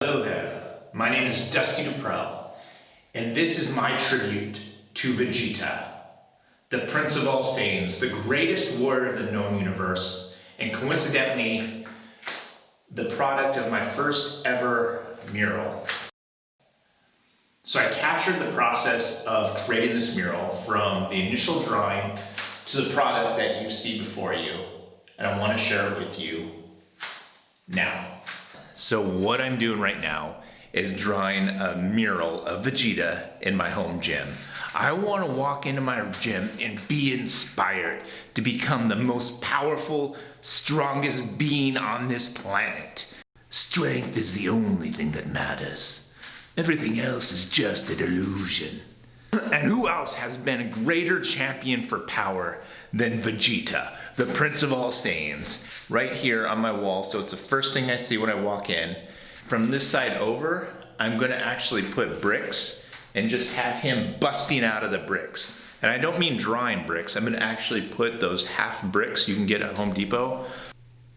Hello there, my name is Dusty Duprell, and this is my tribute to Vegeta, the Prince of all Saiyans, the greatest warrior of the known universe, and coincidentally, the product of my first ever mural. So I captured the process of creating this mural from the initial drawing to the product that you see before you, and I want to share it with you now. So what I'm doing right now is drawing a mural of Vegeta in my home gym. I want to walk into my gym and be inspired to become the most powerful, strongest being on this planet. Strength is the only thing that matters. Everything else is just an illusion. And who else has been a greater champion for power than Vegeta, the Prince of all Saiyans? Right here on my wall, so it's the first thing I see when I walk in. From this side over, I'm gonna actually put bricks and just have him busting out of the bricks. And I don't mean drawing bricks, I'm gonna actually put those half bricks you can get at Home Depot.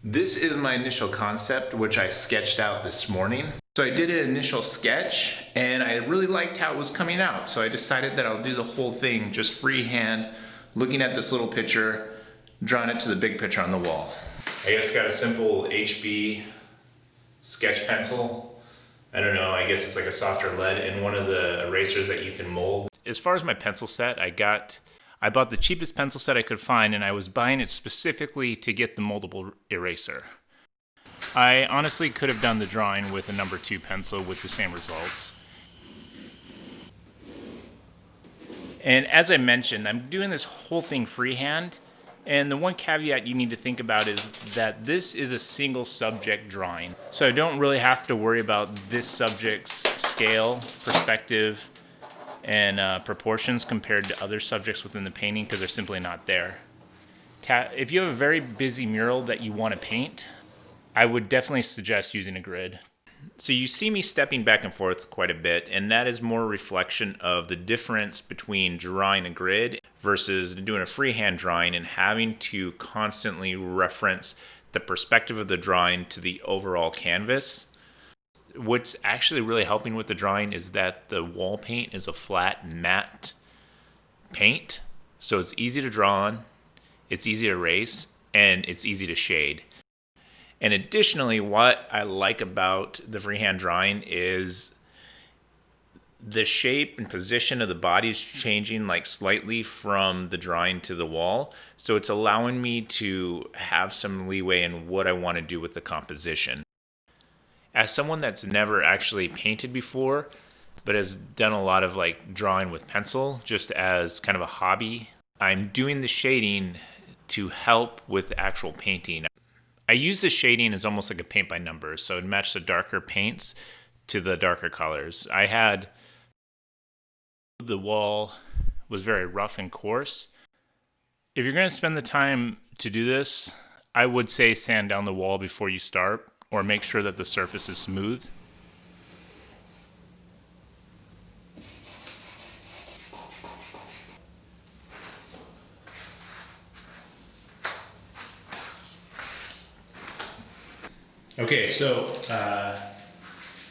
This is my initial concept, which I sketched out this morning. So I did an initial sketch and I really liked how it was coming out. So I decided that I'll do the whole thing just freehand, looking at this little picture, drawing it to the big picture on the wall. I just got a simple HB sketch pencil. I don't know, I guess it's like a softer lead and one of the erasers that you can mold. As far as my pencil set, I bought the cheapest pencil set I could find, and I was buying it specifically to get the moldable eraser. I honestly could have done the drawing with a number 2 pencil with the same results. And as I mentioned, I'm doing this whole thing freehand, and the one caveat you need to think about is that this is a single subject drawing. So I don't really have to worry about this subject's scale, perspective, and proportions compared to other subjects within the painting because they're simply not there. If you have a very busy mural that you want to paint, I would definitely suggest using a grid. So you see me stepping back and forth quite a bit, and that is more a reflection of the difference between drawing a grid versus doing a freehand drawing and having to constantly reference the perspective of the drawing to the overall canvas. What's actually really helping with the drawing is that the wall paint is a flat matte paint, so it's easy to draw on, it's easy to erase, and it's easy to shade. And additionally, what I like about the freehand drawing is the shape and position of the body is changing like slightly from the drawing to the wall. So it's allowing me to have some leeway in what I want to do with the composition. As someone that's never actually painted before, but has done a lot of like drawing with pencil just as kind of a hobby, I'm doing the shading to help with actual painting. I use the shading as almost like a paint by numbers, so it matched the darker paints to the darker colors. The wall was very rough and coarse. If you're going to spend the time to do this, I would say sand down the wall before you start, or make sure that the surface is smooth. Okay, so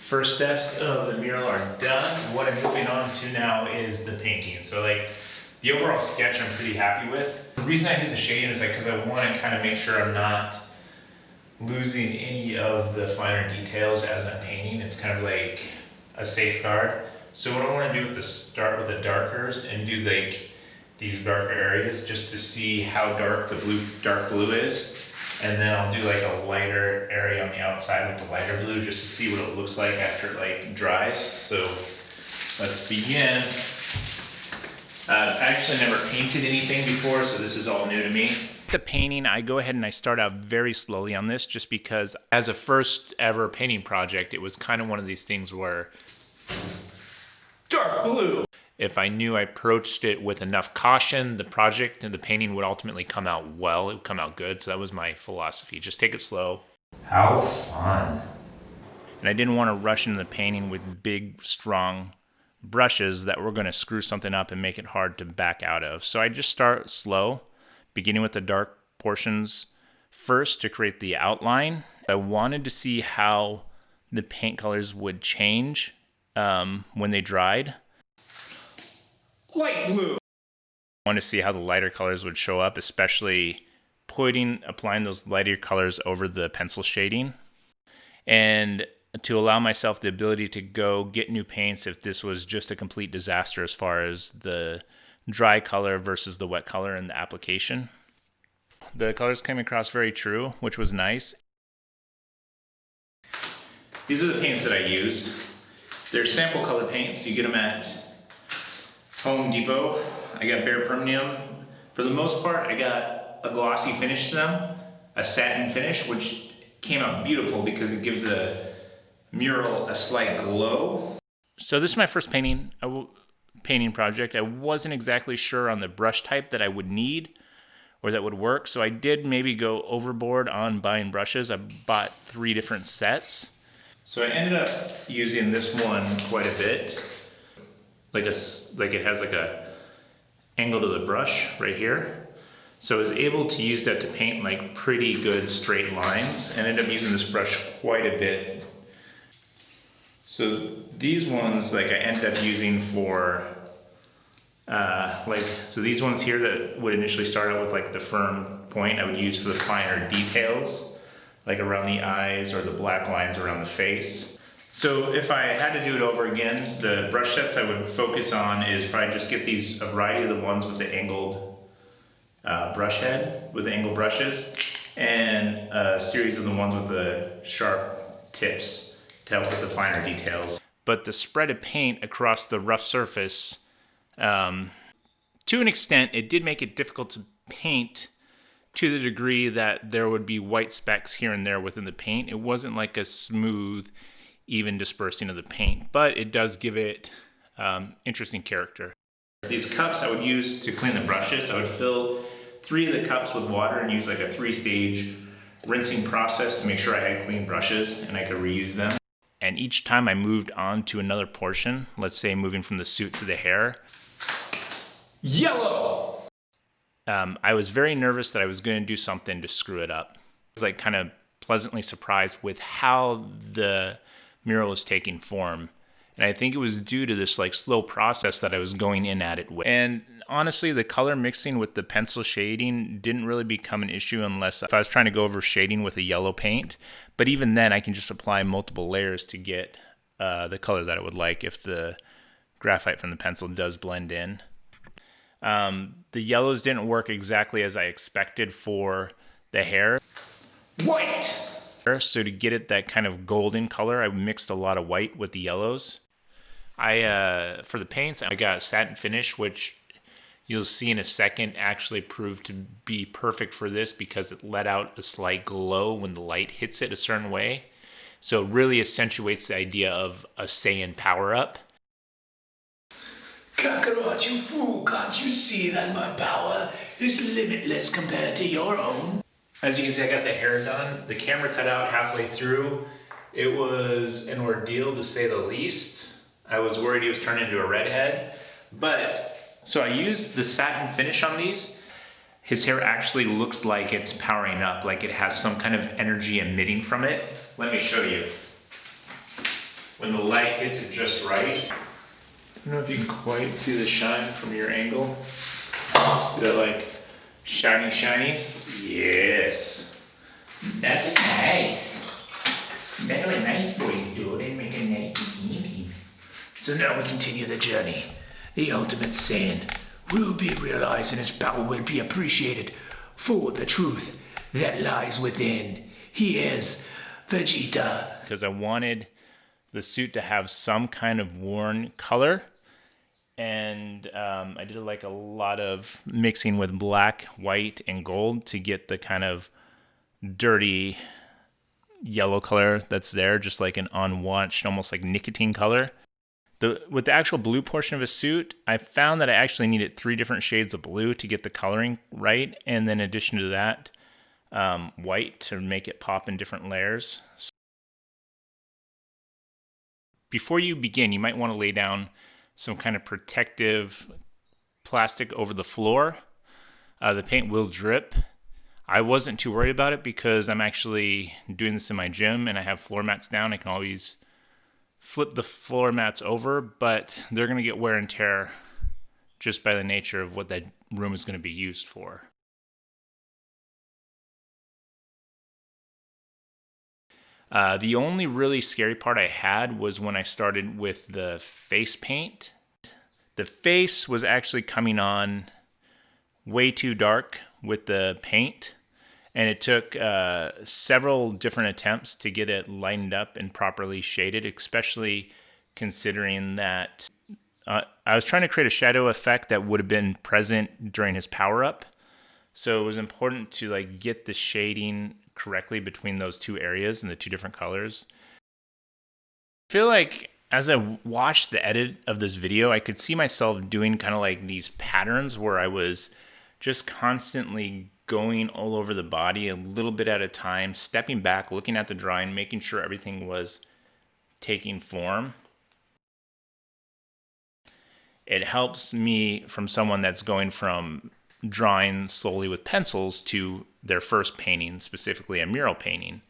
first steps of the mural are done. What I'm moving on to now is the painting. So like the overall sketch I'm pretty happy with. The reason I did the shading is because I want to kind of make sure I'm not losing any of the finer details as I'm painting. It's kind of like a safeguard. So what I want to do is start with the darkers and do like these darker areas just to see how dark the dark blue is. And then I'll do like a lighter area on the outside with the lighter blue just to see what it looks like after it like dries. So let's begin. I've actually never painted anything before, so this is all new to me. The painting, I go ahead and I start out very slowly on this just because as a first ever painting project, it was kind of one of these things where dark blue. If I knew I approached it with enough caution, the project and the painting would ultimately come out well. It would come out good. So that was my philosophy. Just take it slow. How fun. And I didn't want to rush into the painting with big, strong brushes that were going to screw something up and make it hard to back out of. So I just start slow, beginning with the dark portions first to create the outline. I wanted to see how the paint colors would change when they dried. Light blue. I wanted to see how the lighter colors would show up, especially applying those lighter colors over the pencil shading. And to allow myself the ability to go get new paints if this was just a complete disaster as far as the dry color versus the wet color in the application. The colors came across very true, which was nice. These are the paints that I used. They're sample color paints. You get them at Home Depot. I got bare permanium. For the most part, I got a glossy finish to them, a satin finish, which came out beautiful because it gives the mural a slight glow. So this is my first painting project. I wasn't exactly sure on the brush type that I would need or that would work, so I did maybe go overboard on buying brushes. I bought 3 different sets. So I ended up using this one quite a bit. Like it has like a angle to the brush right here. So I was able to use that to paint like pretty good straight lines and ended up using this brush quite a bit. So these ones like I ended up using for so these ones here that would initially start out with like the firm point I would use for the finer details, like around the eyes or the black lines around the face. So if I had to do it over again, the brush sets I would focus on is probably just get a variety of the ones with the angled brush head, with the angled brushes, and a series of the ones with the sharp tips to help with the finer details. But the spread of paint across the rough surface, to an extent, it did make it difficult to paint to the degree that there would be white specks here and there within the paint. It wasn't like a smooth, even dispersing of the paint, but it does give it interesting character. These cups I would use to clean the brushes. I would fill 3 of the cups with water and use like a 3-stage rinsing process to make sure I had clean brushes and I could reuse them. And each time I moved on to another portion, let's say moving from the suit to the hair, yellow! I was very nervous that I was going to do something to screw it up. I was like kind of pleasantly surprised with how the mural was taking form. And I think it was due to this like slow process that I was going in at it with. And honestly, the color mixing with the pencil shading didn't really become an issue unless if I was trying to go over shading with a yellow paint. But even then, I can just apply multiple layers to get the color that I would like if the graphite from the pencil does blend in. The yellows didn't work exactly as I expected for the hair. White! So to get it that kind of golden color, I mixed a lot of white with the yellows. For the paints, I got a satin finish, which you'll see in a second actually proved to be perfect for this because it let out a slight glow when the light hits it a certain way. So it really accentuates the idea of a Saiyan power-up. Kakarot, you fool, can't you see that my power is limitless compared to your own? As you can see, I got the hair done. The camera cut out halfway through. It was an ordeal to say the least. I was worried he was turning into a redhead. So I used the satin finish on these. His hair actually looks like it's powering up, like it has some kind of energy emitting from it. Let me show you. When the light hits it just right. I don't know if you can quite see the shine from your angle. See that like shiny shinies? Yes. That's nice. That's what nice boys do. They make a nice painting. So now we continue the journey. The ultimate Saiyan will be realized and his power will be appreciated for the truth that lies within. He is Vegeta. Because I wanted the suit to have some kind of worn color. And I did like a lot of mixing with black, white, and gold to get the kind of dirty yellow color that's there, just like an unwatched, almost like nicotine color. With the actual blue portion of a suit, I found that I actually needed 3 different shades of blue to get the coloring right. And then in addition to that, white to make it pop in different layers. Before you begin, you might want to lay down some kind of protective plastic over the floor. The paint will drip. I wasn't too worried about it because I'm actually doing this in my gym and I have floor mats down. I can always flip the floor mats over, but they're going to get wear and tear just by the nature of what that room is going to be used for. The only really scary part I had was when I started with the face paint. The face was actually coming on way too dark with the paint, and it took several different attempts to get it lightened up and properly shaded, especially considering that I was trying to create a shadow effect that would have been present during his power-up. So it was important to like get the shading correctly between those two areas and the two different colors. I feel like as I watched the edit of this video, I could see myself doing kind of like these patterns where I was just constantly going all over the body a little bit at a time, stepping back, looking at the drawing, making sure everything was taking form. It helps me from someone that's going from drawing slowly with pencils to their first painting, specifically a mural painting.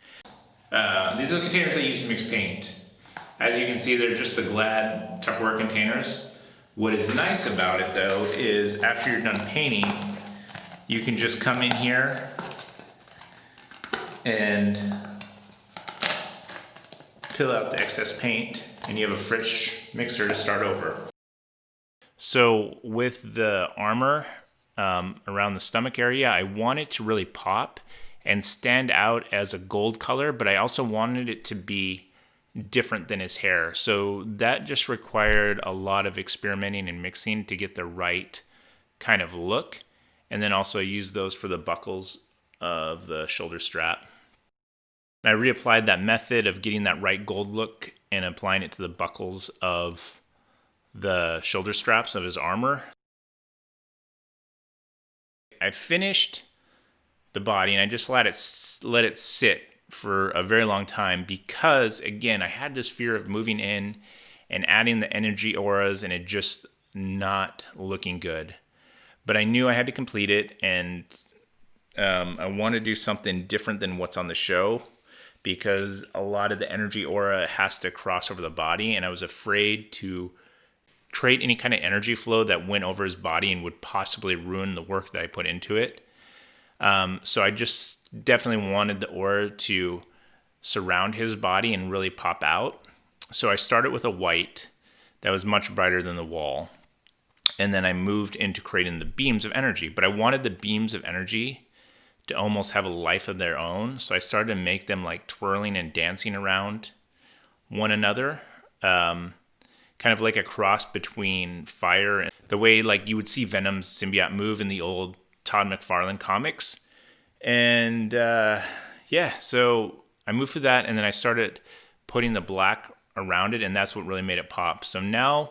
These are the containers I use to mix paint. As you can see, they're just the Glad Tupperware containers. What is nice about it though is after you're done painting, you can just come in here and peel out the excess paint and you have a fresh mixer to start over. So with the armor around the stomach area, I want it to really pop and stand out as a gold color, but I also wanted it to be different than his hair. So that just required a lot of experimenting and mixing to get the right kind of look. And then also use those for the buckles of the shoulder strap. I reapplied that method of getting that right gold look and applying it to the buckles of the shoulder straps of his armor. I finished the body and I just let it sit for a very long time because, again, I had this fear of moving in and adding the energy auras and it just not looking good. But I knew I had to complete it, and I want to do something different than what's on the show because a lot of the energy aura has to cross over the body, and I was afraid to create any kind of energy flow that went over his body and would possibly ruin the work that I put into it. So I just definitely wanted the aura to surround his body and really pop out. So I started with a white that was much brighter than the wall. And then I moved into creating the beams of energy. But I wanted the beams of energy to almost have a life of their own. So I started to make them like twirling and dancing around one another. Kind of like a cross between fire and the way like you would see Venom's symbiote move in the old Todd McFarlane comics. And yeah, so I moved through that and then I started putting the black around it, and that's what really made it pop. So now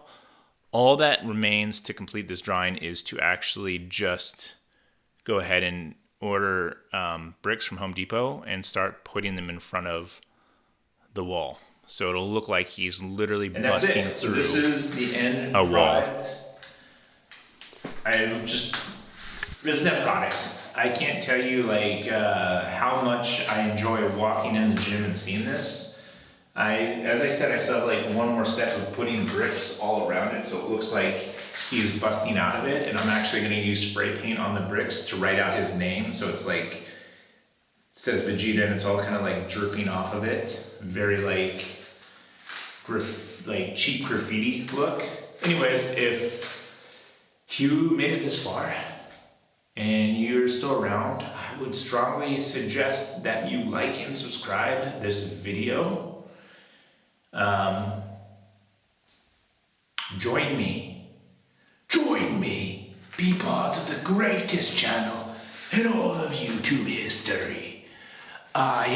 all that remains to complete this drawing is to actually just go ahead and order bricks from Home Depot and start putting them in front of the wall. So it'll look like he's literally busting through So this is the end a wall. This is that product. I can't tell you like how much I enjoy walking in the gym and seeing this. As I said, I still have like one more step of putting bricks all around it so it looks like he's busting out of it, and I'm actually going to use spray paint on the bricks to write out his name, so it's like it says Vegeta and it's all kind of like dripping off of it. Very like cheap graffiti look. Anyways, if you made it this far and you're still around, I would strongly suggest that you like and subscribe this video. Join me, be part of the greatest channel in all of YouTube history. I